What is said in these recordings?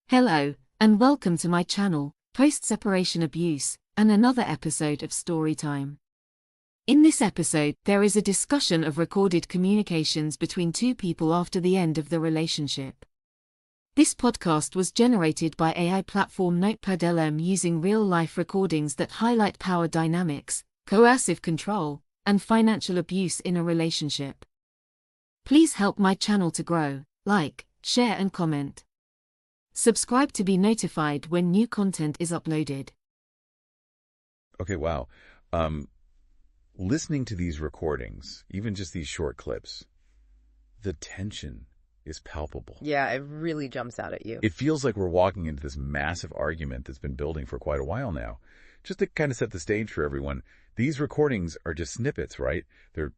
Hello, and welcome to my channel, Post-Separation Abuse, and another episode of Storytime. In this episode, there is a discussion of recorded communications between two people after the end of the relationship. This podcast was generated by AI platform Notepad using real-life recordings that highlight power dynamics, coercive control, and financial abuse in a relationship. Please help my channel to grow, like, share and comment. Subscribe to be notified when new content is uploaded. Okay, wow. Listening to these recordings, even just these short clips, the tension is palpable. Yeah, it really jumps out at you. It feels like we're walking into this massive argument that's been building for quite a while now. Just to kind of set the stage for everyone, these recordings are just snippets, right? They're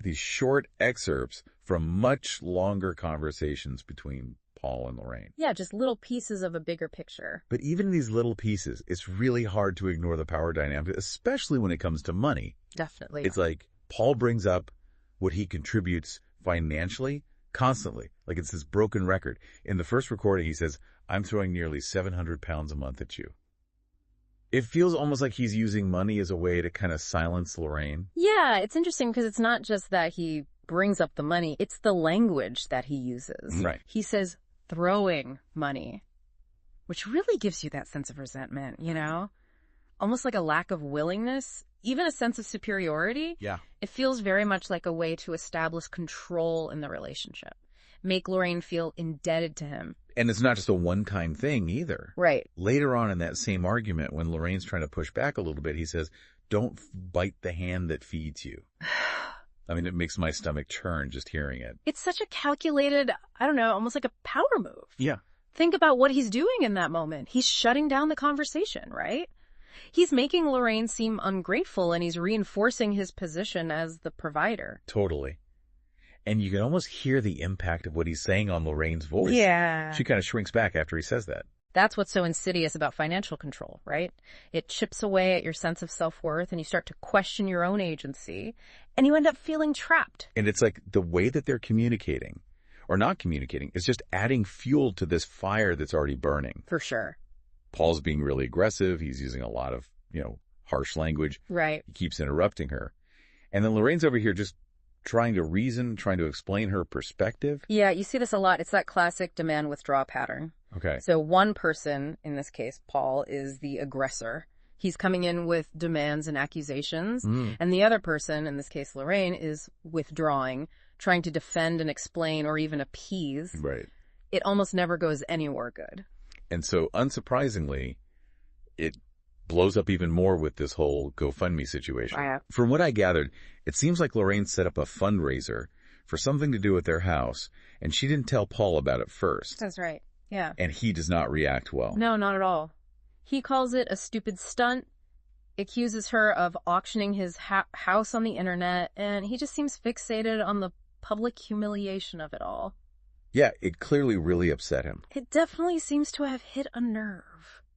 these short excerpts from much longer conversations between Paul and Loraine. Yeah, just little pieces of a bigger picture. But even in these little pieces, it's really hard to ignore the power dynamic, especially when it comes to money. Definitely. It's like Paul brings up what he contributes financially constantly. Like it's this broken record. In the first recording, he says, I'm throwing nearly 700 pounds a month at you. It feels almost like he's using money as a way to kind of silence Loraine. Yeah, it's interesting because it's not just that he brings up the money, it's the language that he uses. Right. He says throwing money, which really gives you that sense of resentment, you know? Almost like a lack of willingness, even a sense of superiority. Yeah. It feels very much like a way to establish control in the relationship, make Loraine feel indebted to him. And it's not just a one-time thing either. Right. Later on in that same argument, when Lorraine's trying to push back a little bit, he says, don't bite the hand that feeds you. I mean, it makes my stomach churn just hearing it. It's such a calculated, I don't know, almost like a power move. Yeah. Think about what he's doing in that moment. He's shutting down the conversation, right? He's making Loraine seem ungrateful and he's reinforcing his position as the provider. Totally. And you can almost hear the impact of what he's saying on Lorraine's voice. Yeah. She kind of shrinks back after he says that. That's what's so insidious about financial control, right? It chips away at your sense of self-worth and you start to question your own agency and you end up feeling trapped. And it's like the way that they're communicating or not communicating is just adding fuel to this fire that's already burning. For sure. Paul's being really aggressive. He's using a lot of, harsh language. Right. He keeps interrupting her. And then Lorraine's over here just trying to reason, trying to explain her perspective. Yeah, you see this a lot. It's that classic demand-withdraw pattern. Okay. So one person, in this case, Paul, is the aggressor. He's coming in with demands and accusations. And the other person, in this case, Loraine, is withdrawing, trying to defend and explain or even appease. Right. It almost never goes anywhere good. And so, unsurprisingly, it blows up even more with this whole Gofundme situation. From what I gathered, it seems like Loraine set up a fundraiser for something to do with their house, and she didn't tell Paul about it first. That's right. Yeah. And he does not react well. No, not at all. He calls it a stupid stunt, accuses her of auctioning his house on the internet, and he just seems fixated on the public humiliation of it all. Yeah, it clearly really upset him. It definitely seems to have hit a nerve.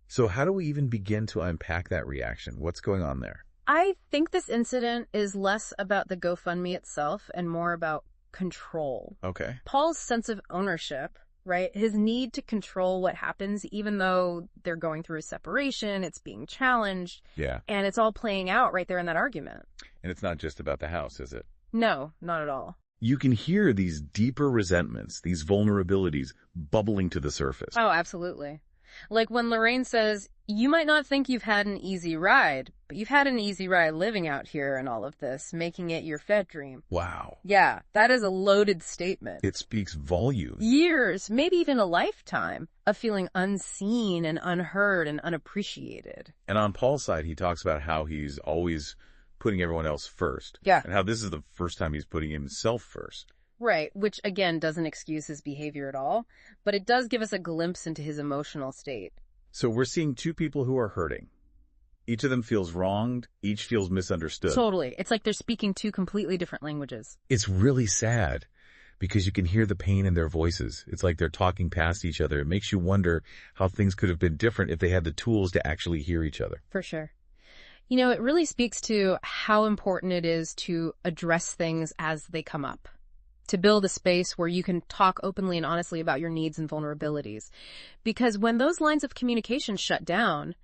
So how do we even begin to unpack that reaction? What's going on there? I think this incident is less about the GoFundMe itself and more about control. Okay. Paul's sense of ownership, right? His need to control what happens, even though they're going through a separation, it's being challenged. Yeah. And it's all playing out right there in that argument. And it's not just about the house, is it? No, not at all. You can hear these deeper resentments, these vulnerabilities bubbling to the surface. Oh, absolutely. Like when Loraine says, you might not think you've had an easy ride, but you've had an easy ride living out here and all of this, making it your Fed dream. Wow. Yeah, that is a loaded statement. It speaks volumes. Years, maybe even a lifetime of feeling unseen and unheard and unappreciated. And on Paul's side, he talks about how he's always putting everyone else first. Yeah. And how this is the first time he's putting himself first. Right, which again doesn't excuse his behavior at all, but it does give us a glimpse into his emotional state. So we're seeing two people who are hurting. Each of them feels wronged. Each feels misunderstood. Totally. It's like they're speaking two completely different languages. It's really sad because you can hear the pain in their voices. It's like they're talking past each other. It makes you wonder how things could have been different if they had the tools to actually hear each other. For sure. You know, it really speaks to how important it is to address things as they come up. to build a space where you can talk openly and honestly about your needs and vulnerabilities. Because when those lines of communication shut down,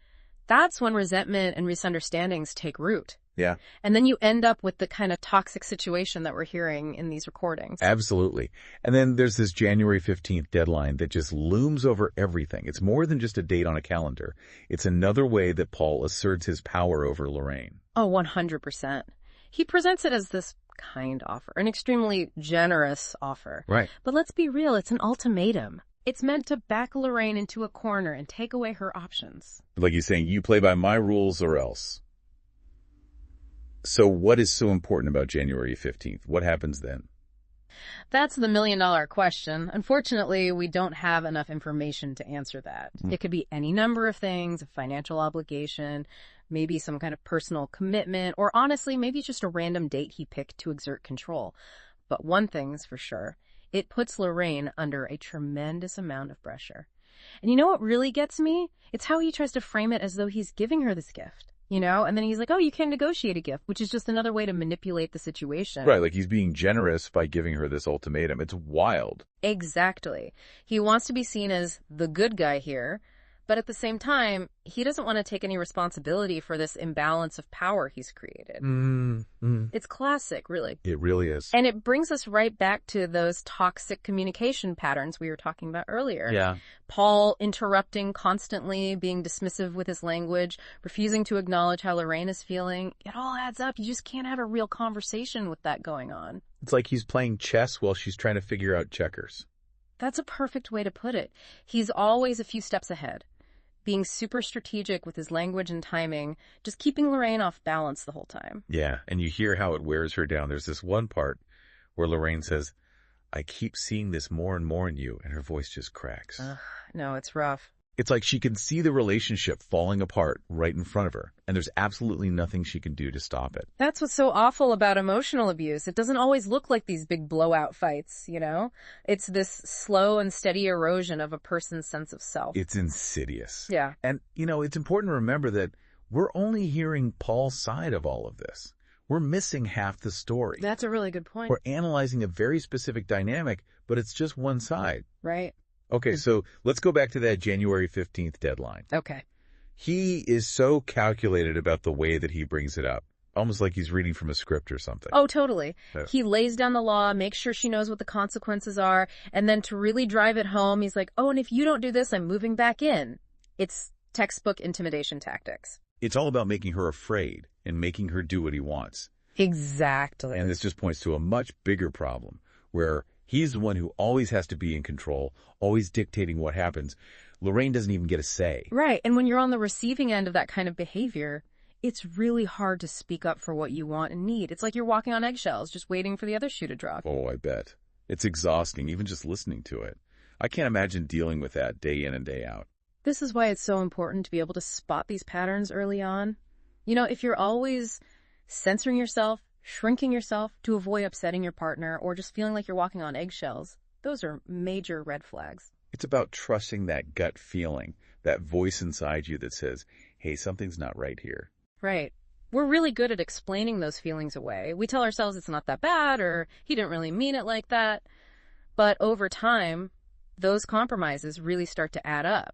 that's when resentment and misunderstandings take root. Yeah. And then you end up with the kind of toxic situation that we're hearing in these recordings. Absolutely. And then there's this January 15th deadline that just looms over everything. It's more than just a date on a calendar. It's another way that Paul asserts his power over Loraine. Oh, 100%. He presents it as this kind offer, an extremely generous offer. Right. But let's be real, it's an ultimatum. It's meant to back Loraine into a corner and take away her options. Like he's saying, you play by my rules or else. So what is so important about January 15th? What happens then? That's the million-dollar question. Unfortunately, we don't have enough information to answer that. It could be any number of things, a financial obligation, maybe some kind of personal commitment, or honestly, maybe just a random date he picked to exert control. But one thing's for sure, it puts Loraine under a tremendous amount of pressure. And you know what really gets me? It's how he tries to frame it as though he's giving her this gift. You know, and then he's like, oh, you can negotiate a gift, which is just another way to manipulate the situation. Right, like he's being generous by giving her this ultimatum. It's wild. Exactly. He wants to be seen as the good guy here, but at the same time, he doesn't want to take any responsibility for this imbalance of power he's created. It's classic, really. It really is. And it brings us right back to those toxic communication patterns we were talking about earlier. Yeah. Paul interrupting constantly, being dismissive with his language, refusing to acknowledge how Loraine is feeling. It all adds up. You just can't have a real conversation with that going on. It's like he's playing chess while she's trying to figure out checkers. That's a perfect way to put it. He's always a few steps ahead, being super strategic with his language and timing, just keeping Loraine off balance the whole time. Yeah, and you hear how it wears her down. There's this one part where Loraine says, I keep seeing this more and more in you, and her voice just cracks. No, it's rough. It's like she can see the relationship falling apart right in front of her, and there's absolutely nothing she can do to stop it. That's what's so awful about emotional abuse. It doesn't always look like these big blowout fights, you know? It's this slow and steady erosion of a person's sense of self. It's insidious. Yeah. And, you know, it's important to remember that we're only hearing Paul's side of all of this. We're missing half the story. That's a really good point. We're analyzing a very specific dynamic, but it's just one side. Right. Okay, so let's go back to that January 15th deadline. Okay. He is so calculated about the way that he brings it up, almost like he's reading from a script or something. Oh, totally. Yeah. He lays down the law, makes sure she knows what the consequences are, and then to really drive it home, he's like, oh, and if you don't do this, I'm moving back in. It's textbook intimidation tactics. It's all about making her afraid and making her do what he wants. Exactly. And this just points to a much bigger problem where he's the one who always has to be in control, always dictating what happens. Loraine doesn't even get a say. Right. And when you're on the receiving end of that kind of behavior, it's really hard to speak up for what you want and need. It's like you're walking on eggshells, just waiting for the other shoe to drop. Oh, I bet. It's exhausting, even just listening to it. I can't imagine dealing with that day in and day out. This is why it's so important to be able to spot these patterns early on. You know, if you're always censoring yourself, shrinking yourself to avoid upsetting your partner, or just feeling like you're walking on eggshells, those are major red flags. It's about trusting that gut feeling, that voice inside you that says, hey, something's not right here. Right. We're really good at explaining those feelings away. We tell ourselves it's not that bad, or he didn't really mean it like that. But over time, those compromises really start to add up.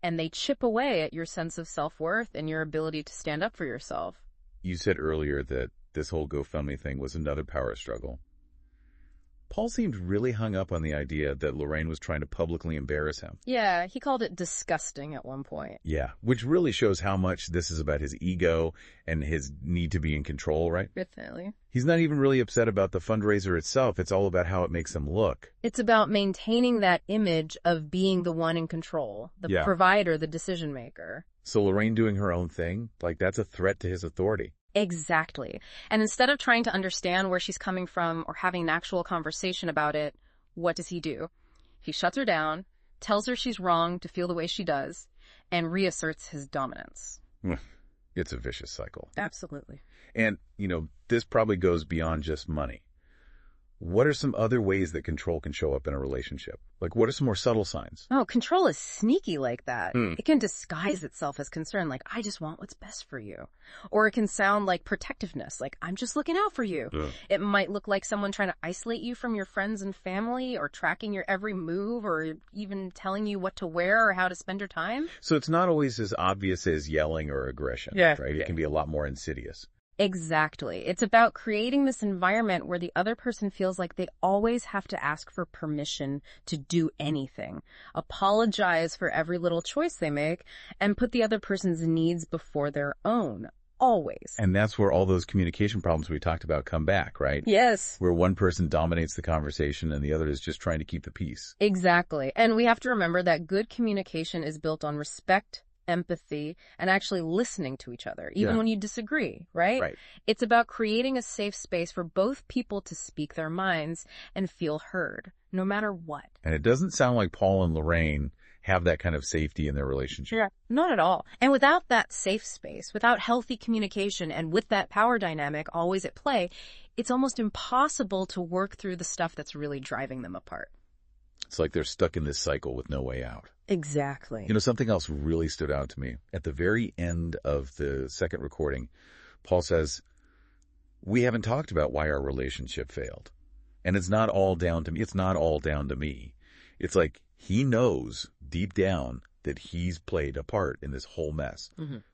And they chip away at your sense of self-worth and your ability to stand up for yourself. You said earlier that this whole Gofundme thing was another power struggle. Paul seemed really hung up on the idea that Loraine was trying to publicly embarrass him. Yeah, he called it disgusting at one point. Yeah, which really shows how much this is about his ego and his need to be in control, right? Definitely. He's not even really upset about the fundraiser itself. It's all about how it makes him look. It's about maintaining that image of being the one in control, the provider, the decision maker. So Loraine doing her own thing, like that's a threat to his authority. Exactly. And instead of trying to understand where she's coming from or having an actual conversation about it, what does he do? He shuts her down, tells her she's wrong to feel the way she does, and reasserts his dominance. It's a vicious cycle. Absolutely. And, you know, this probably goes beyond just money. What are some other ways that control can show up in a relationship? Like, what are some more subtle signs? Oh, control is sneaky like that. Hmm. It can disguise itself as concern, like, I just want what's best for you. Or it can sound like protectiveness, like, I'm just looking out for you. Ugh. It might look like someone trying to isolate you from your friends and family, or tracking your every move, or even telling you what to wear or how to spend your time. So it's not always as obvious as yelling or aggression, Yeah. right? It can be a lot more insidious. Exactly. It's about creating this environment where the other person feels like they always have to ask for permission to do anything, apologize for every little choice they make, and put the other person's needs before their own. Always. And that's where all those communication problems we talked about come back, right? Yes. Where one person dominates the conversation and the other is just trying to keep the peace. Exactly. And we have to remember that good communication is built on respect, empathy, and actually listening to each other, even when you disagree, right? Right. It's about creating a safe space for both people to speak their minds and feel heard, no matter what. And it doesn't sound like Paul and Loraine have that kind of safety in their relationship. Yeah, not at all. And without that safe space, without healthy communication, and with that power dynamic always at play, it's almost impossible to work through the stuff that's really driving them apart. It's like they're stuck in this cycle with no way out. Exactly. You know, something else really stood out to me. At the very end of the second recording, Paul says, we haven't talked about why our relationship failed. And it's not all down to me. It's not all down to me. It's like he knows deep down that he's played a part in this whole mess,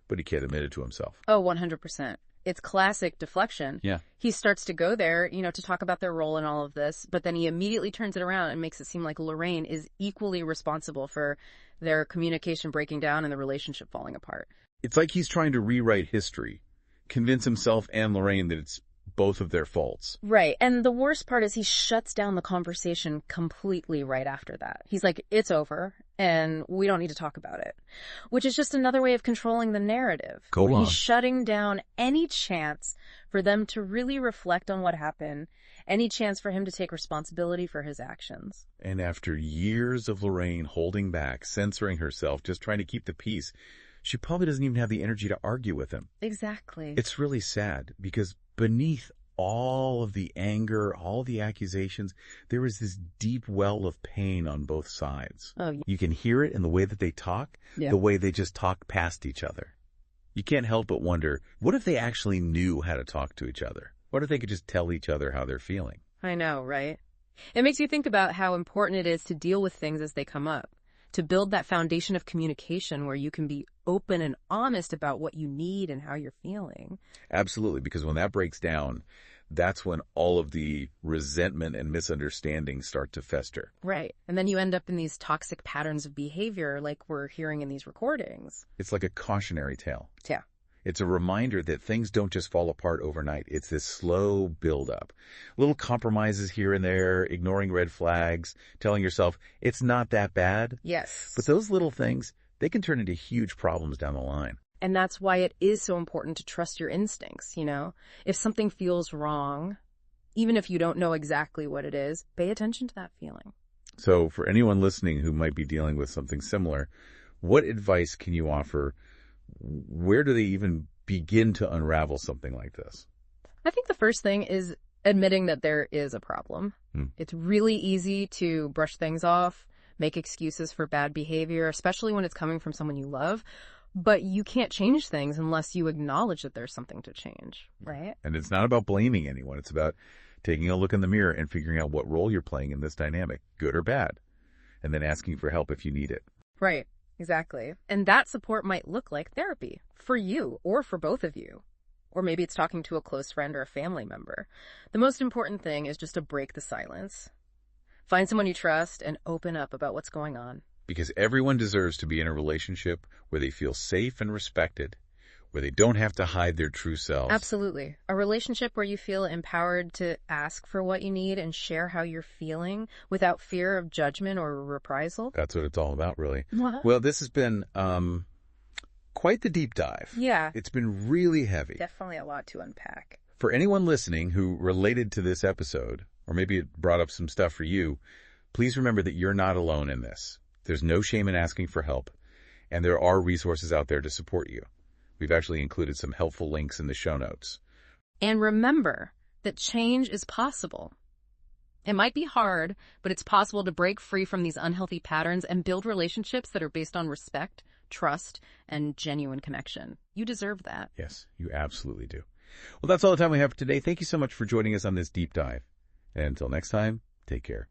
but he can't admit it to himself. Oh, 100%. It's classic deflection. Yeah. He starts to go there, to talk about their role in all of this, but then he immediately turns it around and makes it seem like Loraine is equally responsible for their communication breaking down and the relationship falling apart. It's like he's trying to rewrite history, convince himself and Loraine that it's both of their faults. Right. And the worst part is he shuts down the conversation completely right after that. He's like, it's over and we don't need to talk about it, which is just another way of controlling the narrative. Go on. He's shutting down any chance for them to really reflect on what happened, any chance for him to take responsibility for his actions. And after years of Loraine holding back, censoring herself, just trying to keep the peace, she probably doesn't even have the energy to argue with him. Exactly. It's really sad because beneath all of the anger, all the accusations, there is this deep well of pain on both sides. Oh, You can hear it in the way that they talk, the way they just talk past each other. You can't help but wonder, what if they actually knew how to talk to each other? What if they could just tell each other how they're feeling? I know, right? It makes you think about how important it is to deal with things as they come up, to build that foundation of communication where you can be open and honest about what you need and how you're feeling. Absolutely, because when that breaks down, that's when all of the resentment and misunderstanding start to fester. Right. And then you end up in these toxic patterns of behavior like we're hearing in these recordings. It's like a cautionary tale. Yeah. It's a reminder that things don't just fall apart overnight. It's this slow buildup. Little compromises here and there, ignoring red flags, telling yourself it's not that bad. Yes. But those little things, they can turn into huge problems down the line. And that's why it is so important to trust your instincts, If something feels wrong, even if you don't know exactly what it is, pay attention to that feeling. So for anyone listening who might be dealing with something similar, what advice can you offer? Where do they even begin to unravel something like this? I think the first thing is admitting that there is a problem. It's really easy to brush things off, make excuses for bad behavior, especially when it's coming from someone you love. But you can't change things unless you acknowledge that there's something to change, right? And it's not about blaming anyone. It's about taking a look in the mirror and figuring out what role you're playing in this dynamic, good or bad, and then asking for help if you need it. Right, exactly. And that support might look like therapy for you or for both of you. Or maybe it's talking to a close friend or a family member. The most important thing is just to break the silence. Find someone you trust and open up about what's going on. Because everyone deserves to be in a relationship where they feel safe and respected, where they don't have to hide their true selves. Absolutely. A relationship where you feel empowered to ask for what you need and share how you're feeling without fear of judgment or reprisal. That's what it's all about, really. What? Well, this has been quite the deep dive. Yeah. It's been really heavy. Definitely a lot to unpack. For anyone listening who related to this episode, or maybe it brought up some stuff for you, please remember that you're not alone in this. There's no shame in asking for help, and there are resources out there to support you. We've actually included some helpful links in the show notes. And remember that change is possible. It might be hard, but it's possible to break free from these unhealthy patterns and build relationships that are based on respect, trust, and genuine connection. You deserve that. Yes, you absolutely do. Well, that's all the time we have for today. Thank you so much for joining us on this deep dive. And until next time, take care.